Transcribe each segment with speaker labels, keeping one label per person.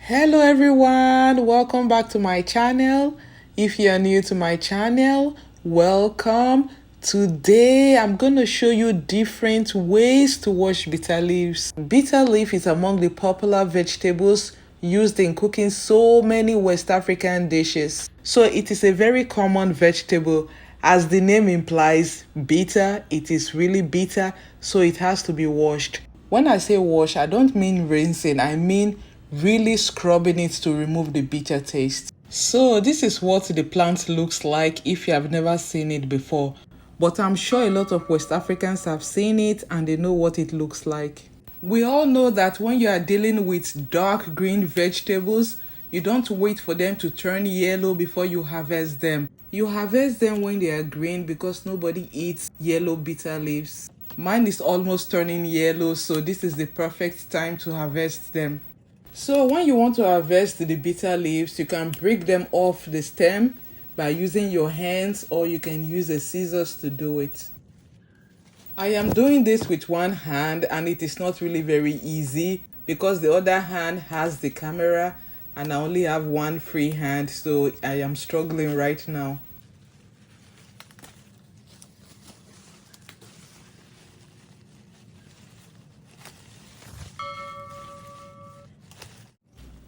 Speaker 1: Hello everyone, welcome back to my channel. If you are new to my channel, welcome. Today I'm going to show you different ways to wash bitter leaves. Bitter leaf is among the popular vegetables used in cooking so many West African dishes. So it is a very common vegetable. As the name implies, bitter, it is really bitter, so it has to be washed. When I say wash, I don't mean rinsing, I mean really scrubbing it to remove the bitter taste. So this is what the plant looks like if you have never seen it before. But I'm sure a lot of West Africans have seen it and they know what it looks like. We all know that when you are dealing with dark green vegetables, you don't wait for them to turn yellow before you harvest them. You harvest them when they are green because nobody eats yellow bitter leaves. Mine is almost turning yellow, so this is the perfect time to harvest them. So when you want to harvest the bitter leaves, you can break them off the stem by using your hands, or you can use a scissors to do it. I am doing this with one hand and it is not really very easy because the other hand has the camera and I only have one free hand, so I am struggling right now.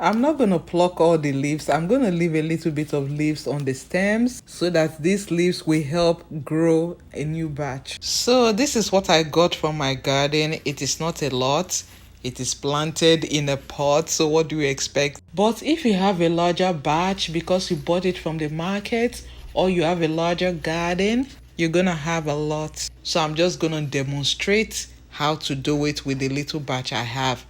Speaker 1: I'm not going to pluck all the leaves. I'm going to leave a little bit of leaves on the stems so that these leaves will help grow a new batch. So this is what I got from my garden. It is not a lot. It is planted in a pot, so what do you expect? But if you have a larger batch because you bought it from the market or you have a larger garden, you're going to have a lot. So I'm just going to demonstrate how to do it with the little batch I have.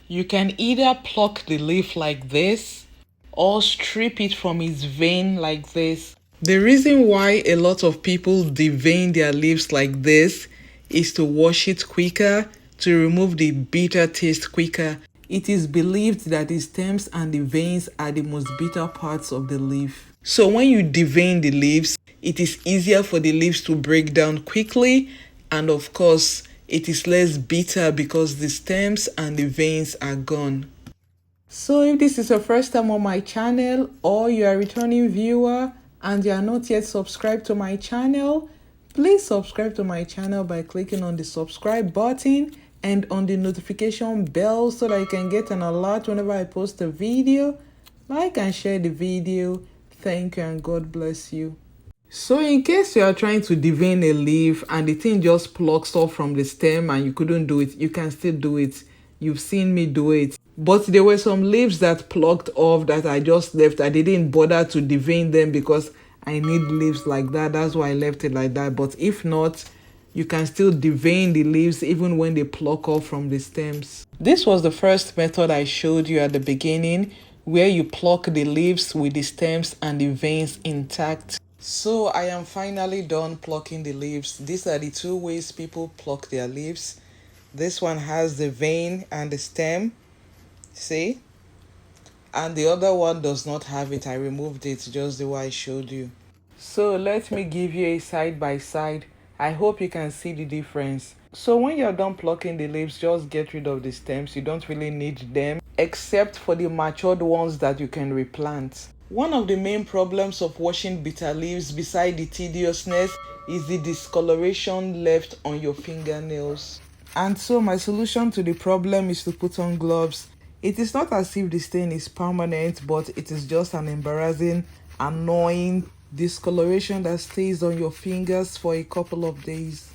Speaker 1: You can either pluck the leaf like this or strip it from its vein like this. The reason why a lot of people devein their leaves like this is to wash it quicker, to remove the bitter taste quicker. It is believed that the stems and the veins are the most bitter parts of the leaf. So when you devein the leaves, it is easier for the leaves to break down quickly, and of course, it is less bitter because the stems and the veins are gone. So if this is your first time on my channel or you are a returning viewer and you are not yet subscribed to my channel, please subscribe to my channel by clicking on the subscribe button and on the notification bell so that you can get an alert whenever I post a video. Like and share the video. Thank you and God bless you. So in case you are trying to devein a leaf and the thing just plucks off from the stem and you couldn't do it, you can still do it. You've seen me do it. But there were some leaves that plucked off that I just left. I didn't bother to devein them because I need leaves like that. That's why I left it like that. But if not, you can still devein the leaves even when they pluck off from the stems. This was the first method I showed you at the beginning, where you pluck the leaves with the stems and the veins intact. So I am finally done plucking the leaves. These are the two ways people pluck their leaves. This one has the vein and the stem, see? And the other one does not have it. I removed it just the way I showed you. So let me give you a side by side. I hope you can see the difference. So when you're done plucking the leaves, just get rid of the stems. You don't really need them, except for the matured ones that you can replant. One of the main problems of washing bitter leaves, beside the tediousness, is the discoloration left on your fingernails. And so my solution to the problem is to put on gloves. It is not as if the stain is permanent, but it is just an embarrassing, annoying discoloration that stays on your fingers for a couple of days.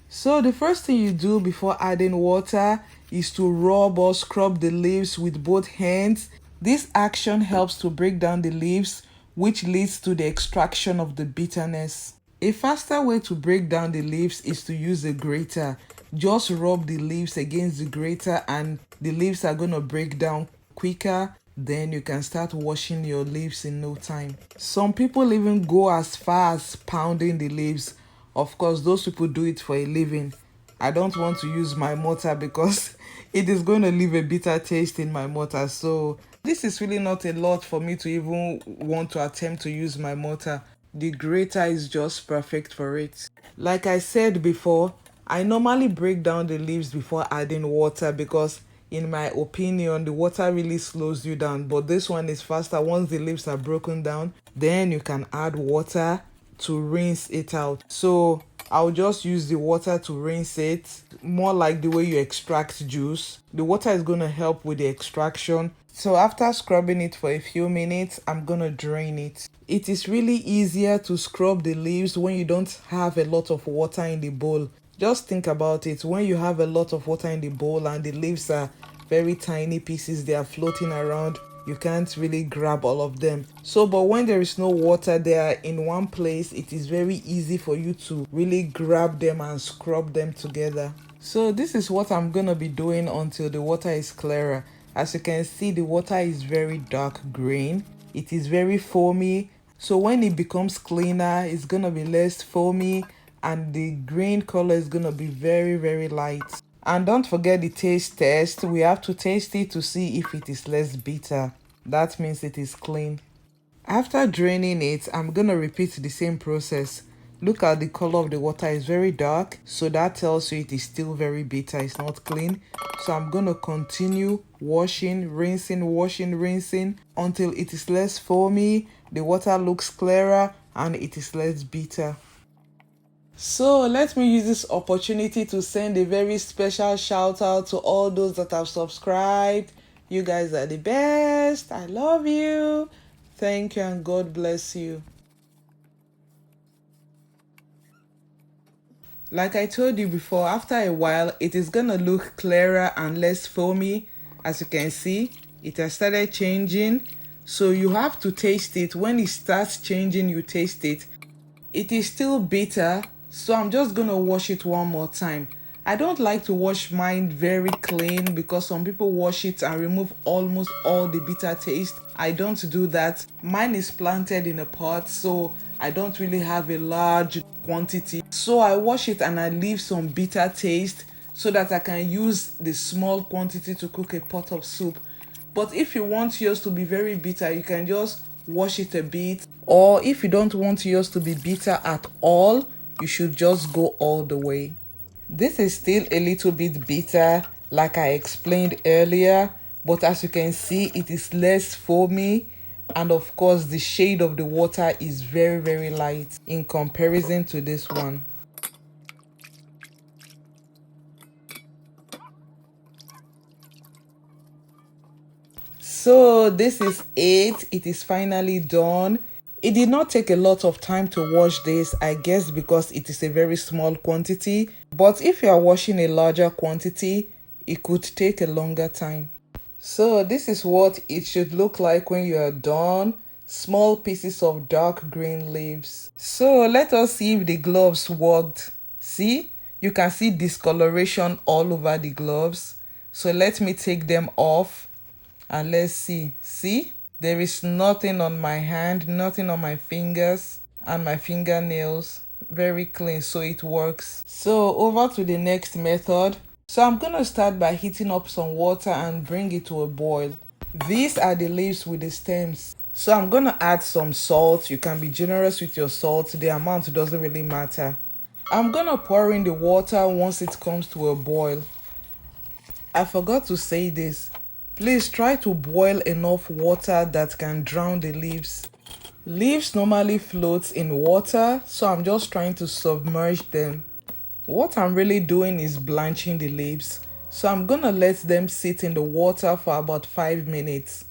Speaker 1: So the first thing you do before adding water is to rub or scrub the leaves with both hands. This action helps to break down the leaves, which leads to the extraction of the bitterness. A faster way to break down the leaves is to use a grater. Just rub the leaves against the grater and the leaves are going to break down quicker. Then you can start washing your leaves in no time. Some people even go as far as pounding the leaves. Of course, those people do it for a living. I don't want to use my mortar because it is going to leave a bitter taste in my mortar. So this is really not a lot for me to even want to attempt to use my mortar. The grater is just perfect for it. Like I said before, I normally break down the leaves before adding water because in my opinion, the water really slows you down, but this one is faster. Once the leaves are broken down, then you can add water to rinse it out. So I'll just use the water to rinse it, more like the way you extract juice. The water is going to help with the extraction. So after scrubbing it for a few minutes, I'm going to drain it. It is really easier to scrub the leaves when you don't have a lot of water in the bowl. Just think about it. When you have a lot of water in the bowl and the leaves are very tiny pieces, they are floating around, you can't really grab all of them. So but when there is no water, they are in one place, it is very easy for you to really grab them and scrub them together. So this is what I'm gonna be doing until the water is clearer. As you can see, the water is very dark green. It is very foamy. So when it becomes cleaner, it's gonna be less foamy and the green color is gonna be very light. And don't forget the taste test. We have to taste it to see if it is less bitter. That means it is clean. After draining it, I'm gonna repeat the same process. Look at the color of the water is very dark, so that tells you it is still very bitter, it's not clean. So I'm gonna continue washing, rinsing until it is less foamy, the water looks clearer, and it is less bitter. So let me use this opportunity to send a very special shout out to all those that have subscribed. You guys are the best. I love you. Thank you and God bless you. Like I told you before, after a while, it is gonna look clearer and less foamy. As you can see, it has started changing. So you have to taste it. When it starts changing, you taste it. It is still bitter, so I'm just gonna wash it one more time. I don't like to wash mine very clean because some people wash it and remove almost all the bitter taste. I don't do that. Mine is planted in a pot, so I don't really have a large quantity. So I wash it and I leave some bitter taste so that I can use the small quantity to cook a pot of soup. But if you want yours to be very bitter, you can just wash it a bit. Or if you don't want yours to be bitter at all, you should just go all the way. This is still a little bit bitter, like I explained earlier, but as you can see, it is less foamy, and of course the shade of the water is very light in comparison to this one. So this is it is finally done. It did not take a lot of time to wash this, I guess because it is a very small quantity, but if you are washing a larger quantity, it could take a longer time. So this is what it should look like when you are done. Small pieces of dark green leaves. So let us see if the gloves worked. See, you can see discoloration all over the gloves. So let me take them off and let's see, there is nothing on my hand, nothing on my fingers and my fingernails. Very clean, so it works. So over to the next method. So I'm gonna start by heating up some water and bring it to a boil. These are the leaves with the stems. So I'm gonna add some salt. You can be generous with your salt, the amount doesn't really matter. I'm gonna pour in the water once it comes to a boil. I forgot to say this. Please try to boil enough water that can drown the leaves. Leaves normally float in water, so I'm just trying to submerge them. What I'm really doing is blanching the leaves, so I'm gonna let them sit in the water for about 5 minutes.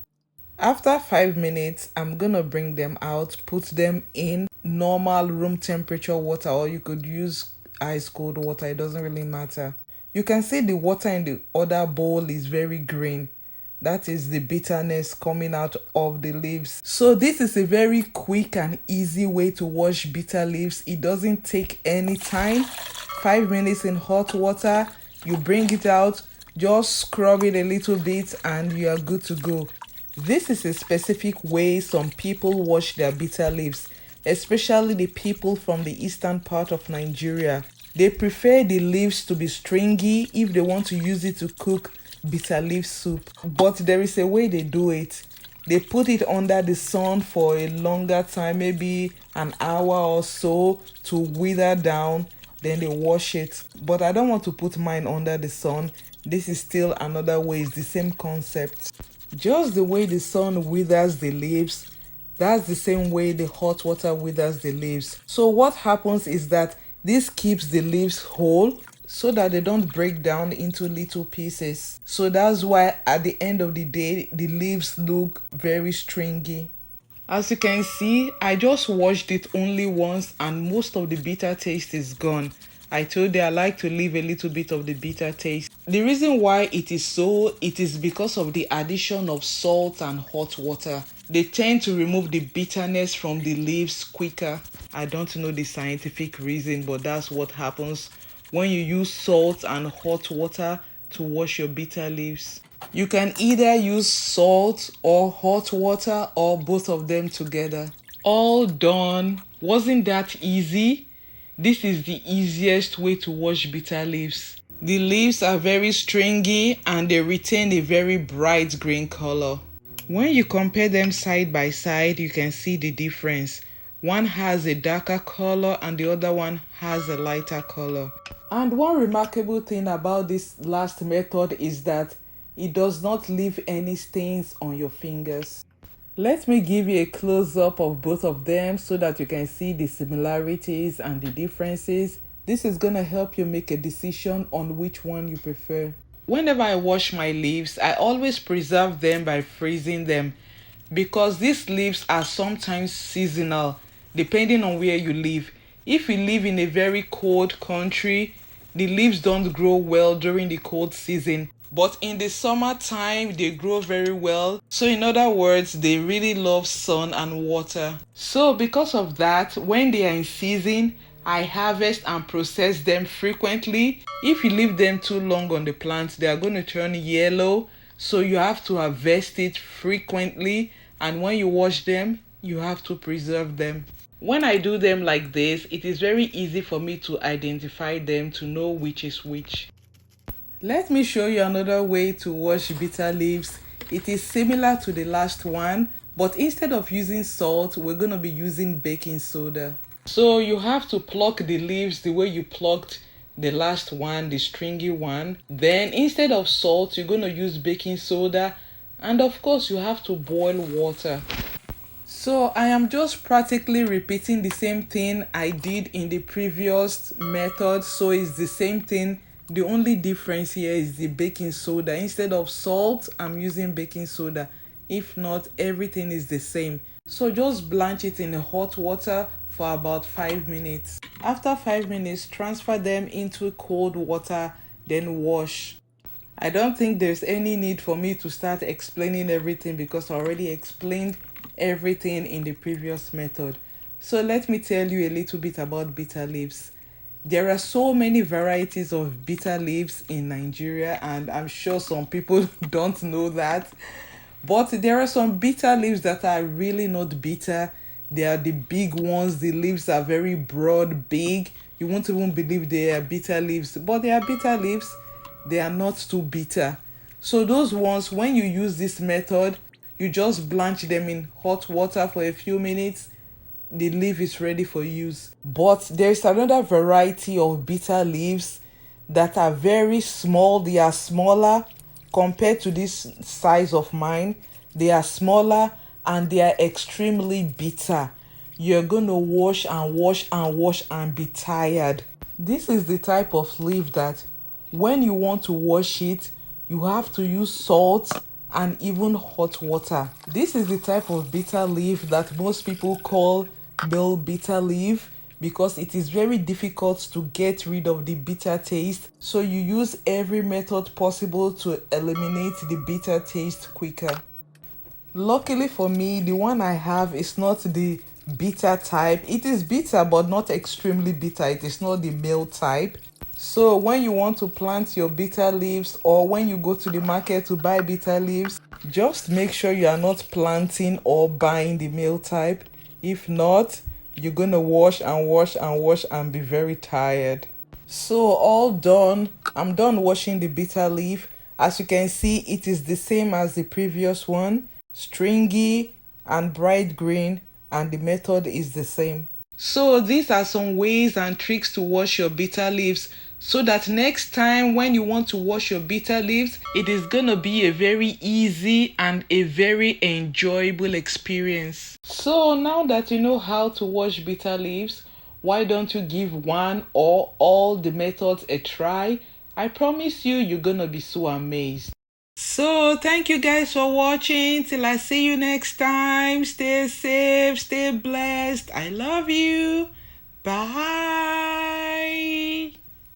Speaker 1: After 5 minutes, I'm gonna bring them out, put them in normal room temperature water, or you could use ice cold water, it doesn't really matter. You can see the water in the other bowl is very green. That is the bitterness coming out of the leaves. So this is a very quick and easy way to wash bitter leaves. It doesn't take any time. 5 minutes in hot water, you bring it out, just scrub it a little bit and you are good to go. This is a specific way some people wash their bitter leaves, especially the people from the eastern part of Nigeria. They prefer the leaves to be stringy if they want to use it to cook bitter leaf soup. But there is a way they do it. They put it under the sun for a longer time, maybe an hour or so to wither down, then they wash it. But I don't want to put mine under the sun This is still another way, it's the same concept. Just the way the sun withers the leaves, that's the same way the hot water withers the leaves. So what happens is that this keeps the leaves whole so that they don't break down into little pieces. So that's why at the end of the day, the leaves look very stringy. As you can see, I just washed it only once and most of the bitter taste is gone. I told you I like to leave a little bit of the bitter taste. The reason why it is so, it is because of the addition of salt and hot water. They tend to remove the bitterness from the leaves quicker. I don't know the scientific reason, but that's what happens when you use salt and hot water to wash your bitter leaves. You can either use salt or hot water or both of them together. All done. Wasn't that easy? This is the easiest way to wash bitter leaves. The leaves are very stringy and they retain a very bright green color. When you compare them side by side, you can see the difference. One has a darker color and the other one has a lighter color. And one remarkable thing about this last method is that it does not leave any stains on your fingers. Let me give you a close-up of both of them so that you can see the similarities and the differences. This is going to help you make a decision on which one you prefer. Whenever I wash my leaves, I always preserve them by freezing them because these leaves are sometimes seasonal depending on where you live. If you live in a very cold country, the leaves don't grow well during the cold season. But in the summertime, they grow very well. So in other words, they really love sun and water. So because of that, when they are in season, I harvest and process them frequently. If you leave them too long on the plant, they are going to turn yellow. So you have to harvest it frequently. And when you wash them, you have to preserve them. When I do them like this, it is very easy for me to identify them to know which is which. Let me show you another way to wash bitter leaves. It is similar to the last one, but instead of using salt, we're going to be using baking soda. So you have to pluck the leaves the way you plucked the last one, the stringy one. Then instead of salt, you're going to use baking soda. And of course, you have to boil water. So I am just practically repeating the same thing I did in the previous method. So it's the same thing. The only difference here is the baking soda. Instead of salt, I'm using baking soda. If not, everything is the same. So just blanch it in hot water for about 5 minutes. After 5 minutes, transfer them into cold water, then wash. I don't think there's any need for me to start explaining everything because I already explained everything in the previous method. So let me tell you a little bit about bitter leaves. There are so many varieties of bitter leaves in Nigeria, and I'm sure some people don't know that. But there are some bitter leaves that are really not bitter. They are the big ones. The leaves are very broad, big. You won't even believe they are bitter leaves, but they are bitter leaves. They are not too bitter. So those ones, when you use this method, you just blanch them in hot water for a few minutes. The leaf is ready for use. But there's another variety of bitter leaves that are very small. They are smaller compared to this size of mine. They are smaller and they are extremely bitter. You're going to wash and wash and wash and be tired. This is the type of leaf that when you want to wash it, you have to use salt and even hot water. This is the type of bitter leaf that most people call male bitter leaf because it is very difficult to get rid of the bitter taste. So you use every method possible to eliminate the bitter taste quicker. Luckily for me, the one I have is not the bitter type. It is bitter but not extremely bitter. It is not the male type. So when you want to plant your bitter leaves or when you go to the market to buy bitter leaves, just make sure you are not planting or buying the male type. If not, you're going to wash and wash and wash and be very tired. So all done. I'm done washing the bitter leaf. As you can see, it is the same as the previous one. Stringy and bright green, and the method is the same. So these are some ways and tricks to wash your bitter leaves so that next time when you want to wash your bitter leaves, it is gonna be a very easy and a very enjoyable experience. So now that you know how to wash bitter leaves, why don't you give one or all the methods a try? I promise you, you're gonna be so amazed. So thank you guys for watching. Till I see you next time. Stay safe, stay blessed. I love you. Bye.